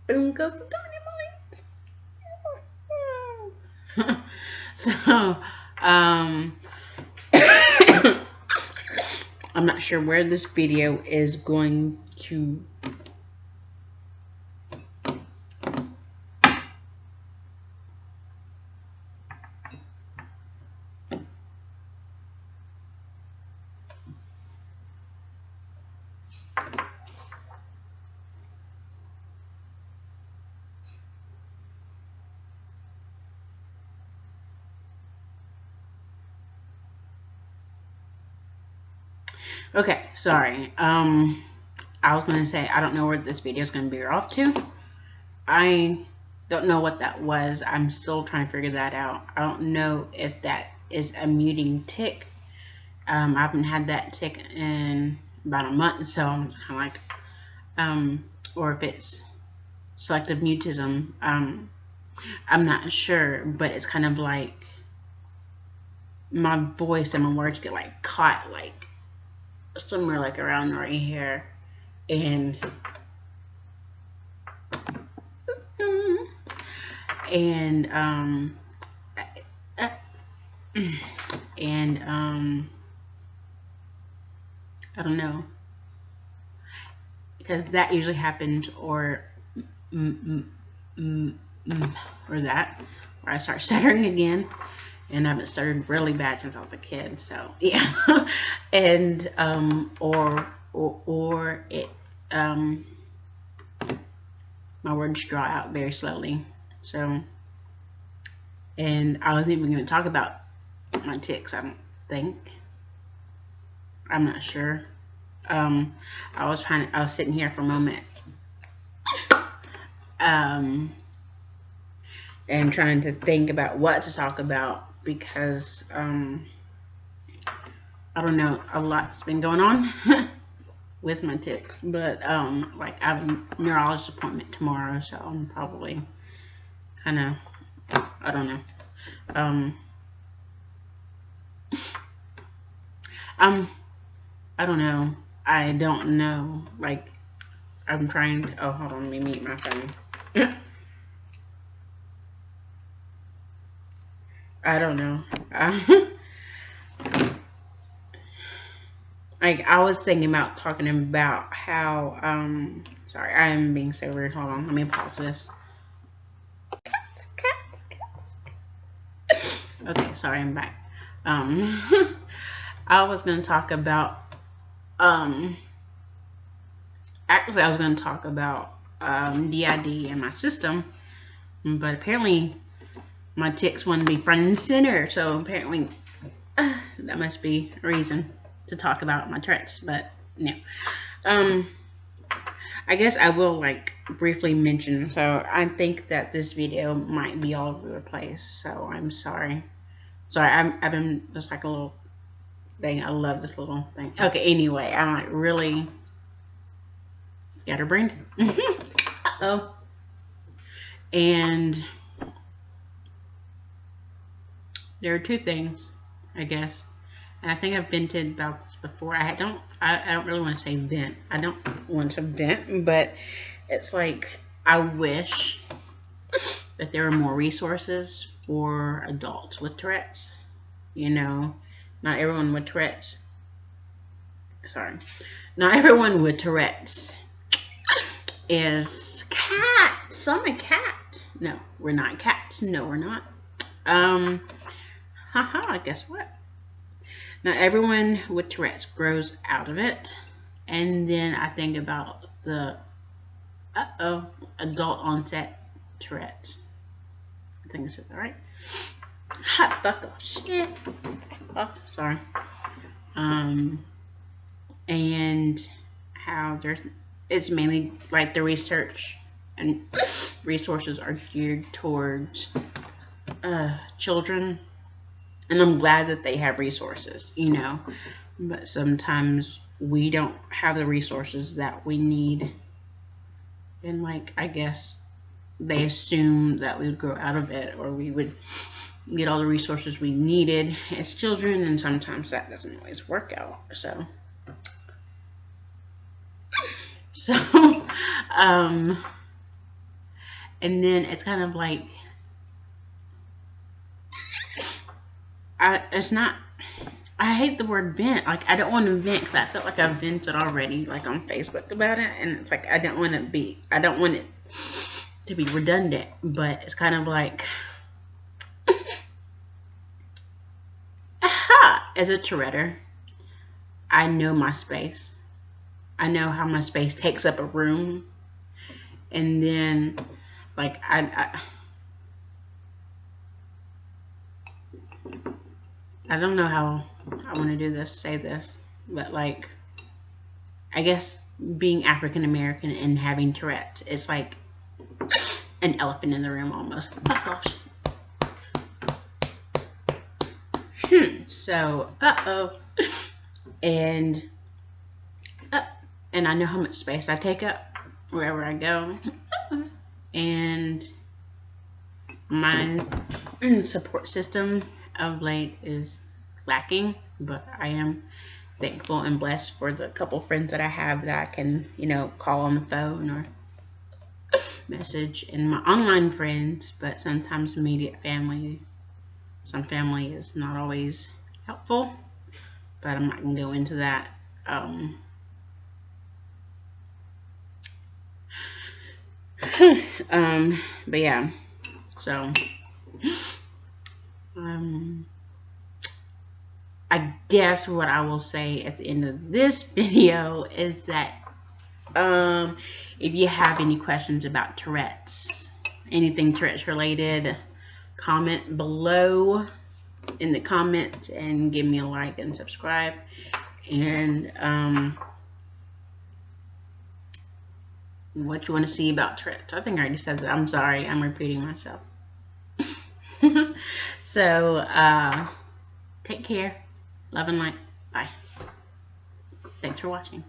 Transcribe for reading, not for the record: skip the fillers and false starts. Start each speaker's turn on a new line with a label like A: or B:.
A: Boom goes the dynamite. So, I'm not sure where this video is going to. Okay, sorry. I was going to say, I don't know where this video is going to be off to. I don't know what that was. I'm still trying to figure that out. I don't know if that is a muting tick. I haven't had that tick in about a month, so I'm kind of like, or if it's selective mutism. I'm not sure, but it's kind of like my voice and my words get like caught like somewhere like around right here, and I don't know, because that usually happens, or that, where I start stuttering again, and I haven't stuttered really bad since I was a kid. So yeah, and or it my words draw out very slowly. So, and I wasn't even going to talk about my tics. I don't think. I'm not sure. I was sitting here for a moment, and trying to think about what to talk about, because I don't know, a lot's been going on with my tics, but like I have a neurologist appointment tomorrow, so I'm probably kind of, I don't know, I don't know. I don't know. Like, I'm trying to. Oh, hold on. Let me mute my phone. I don't know. Like, I was thinking about talking about how. Sorry, I am being so weird. Hold on. Let me pause this. Cats. Okay, sorry. I'm back. I was going to talk about. Actually, I was going to talk about DID and my system, but apparently my tics want to be front and center, so apparently that must be a reason to talk about my Tourette's. But no, I guess I will like briefly mention. So I think that this video might be all over the place, so I'm sorry. I've been just like a little thing. I love this little thing. Okay, anyway, I'm like really scatterbrained. Uh-oh. And there are two things, I guess. And I think I've vented about this before. I don't really want to say vent. I don't want to vent, but it's like I wish that there were more resources for adults with Tourette's. You know, not everyone with Tourette's. Sorry. Not everyone with Tourette's is cats. I'm a cat. No, we're not cats. No, we're not. Haha, guess what? Not everyone with Tourette's grows out of it. And then I think about the adult onset Tourette's. I think I said that right. Hot fuck off shit. Oh, sorry. And how it's mainly like the research and resources are geared towards children, and I'm glad that they have resources, you know, but sometimes we don't have the resources that we need, and like I guess they assume that we would grow out of it, or we would get all the resources we needed as children, and sometimes that doesn't always work out. So And then it's kind of like, it's not, I hate the word vent. Like, I don't want to vent because I felt like I vented already, like on Facebook about it. And it's like, I don't want it to be redundant. But it's kind of like, aha, as a Touretter, I know my space. I know how my space takes up a room. And then, like, I don't know how I want to do this, say this, but like, I guess being African American and having Tourette's, it's like an elephant in the room almost. Fuck off. So, and I know how much space I take up wherever I go, and my support system of late is lacking, but I am thankful and blessed for the couple friends that I have that I can, you know, call on the phone or message, and my online friends. But sometimes immediate family, some family is not always helpful, but I'm not gonna go into that. But yeah, so I guess what I will say at the end of this video is that if you have any questions about Tourette's, anything Tourette's related, comment below in the comments and give me a like and subscribe. And what you want to see about Tourette's. I think I already said that. I'm sorry, I'm repeating myself. So take care, love and light, bye. Thanks for watching.